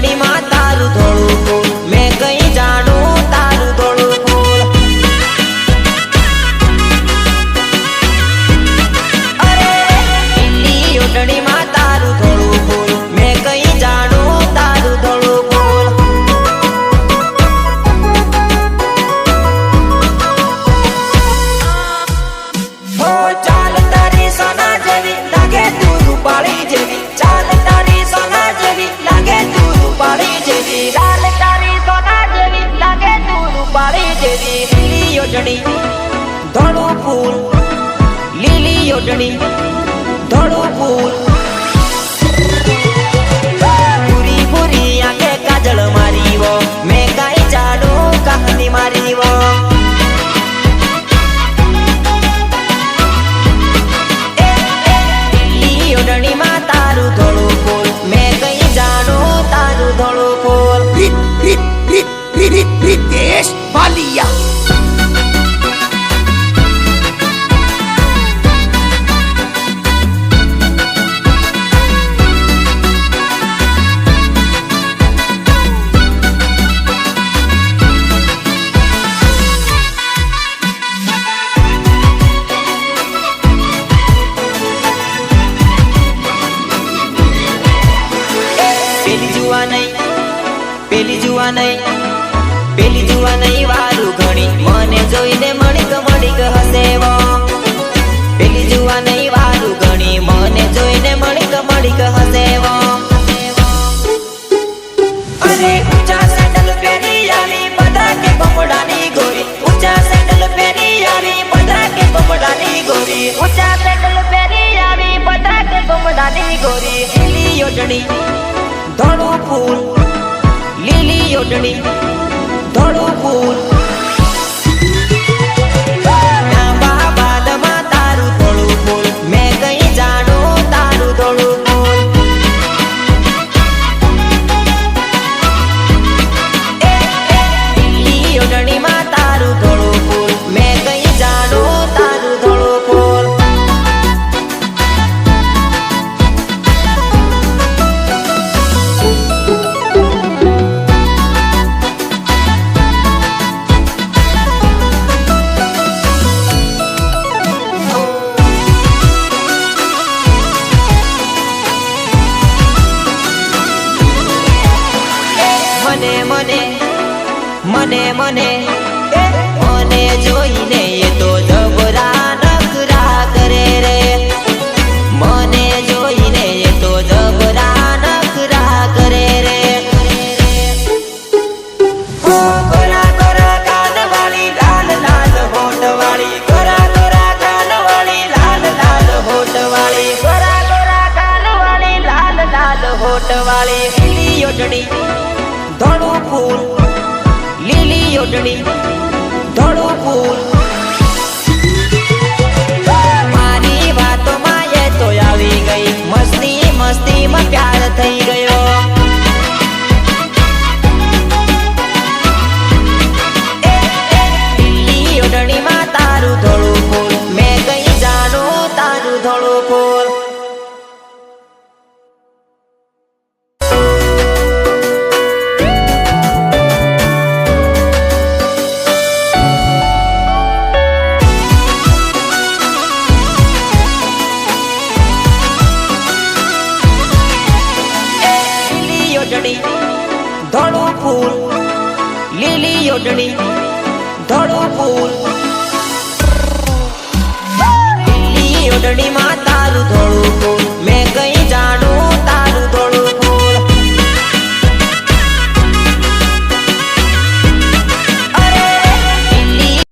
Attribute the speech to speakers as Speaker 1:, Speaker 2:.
Speaker 1: ઓઢણી માં તારું ધોળું ફૂલ મેં કઈ જાણું તારું ધોળું ફૂલ અરે લીલી ઓઢણી માં તારું ધોળું ફૂલ મેં કઈ જાણું તારું ધોળું ફૂલ હો ચાલ તારી સોના જેવી લાગે તું રૂપાળી જેવી ચાલ તારી સોના જેવી લાગે તું રૂપાળી જેવી ચાલ તારી સોના જેવી લાગે તું રૂપાળી જેવી લીલી ઓઢણી ધોળું ફૂલ લીલી ઓઢણી ધોળું ફૂલ પૂરી પૂરી આંખે કાજળ મારી વો મેં કાઈ જાણું કહાની મારી વો ઓઢણી માં તારું ધોળું ફૂલ મેં કઈ જાણું તારું ધોળું ફૂલ
Speaker 2: रितेश वालिया
Speaker 1: પેલી જુવા નહીં વારું ઘણી મને જોઈને મણિક મણિક હસેવો પેલી જુવા નહીં વારું ઘણી મને જોઈને મણિક મણિક હસેવો અરે ઊંચા સેન્ડલ પહેરી આવી બધા કે બમડાની ગોરી ઊંચા સેન્ડલ પહેરી આવી બધા કે બમડાની ગોરી ઊંચા સેન્ડલ પહેરી આવી બધા કે બમડાની ગોરી લીલી ઓઢણી ધોળું ફૂલ લીલી ઓઢણી ધોળું ફૂલ લાંબા બાદમાં તારું ધોળું ફૂલ મેં કઈ જાણું તારું ધોળું ફૂલ લીલી ઓઢણીમાં તારું ધોળું ફૂલ મેં કઈ જાણું તારું ધોળું ફૂલ મને જોઈને એ તો જબરા નખરા કરે રે મને જોઈને એ તો જબરા નખરા કરે રે ગોરા ગોરા કાન વાળી લાલ લાલ હોઠ વાળી ગોરા ગોરા કાન વાળી લાલ લાલ હોઠ વાળી ગોરા ગોરા કાન વાળી લાલ લાલ હોઠ વાળી લીલી ઓઢણી ધોળું ફૂલ લીલી ઓઢણી ધોળું ફૂલ મારી વાતોમાં એ તો આવી ગઈ મસ્તી મસ્તીમાં પ્યાર થઈ ગયો લીલી ઓઢણીમાં તારું ધોળું ફૂલ મેં કઈ જાણું તારું ધોળું ફૂલ ધોળું ફૂલ લીલી ઓઢણી ધોળું ફૂલ લીલી ઓઢણીમાં તારું ધોળું ફૂલ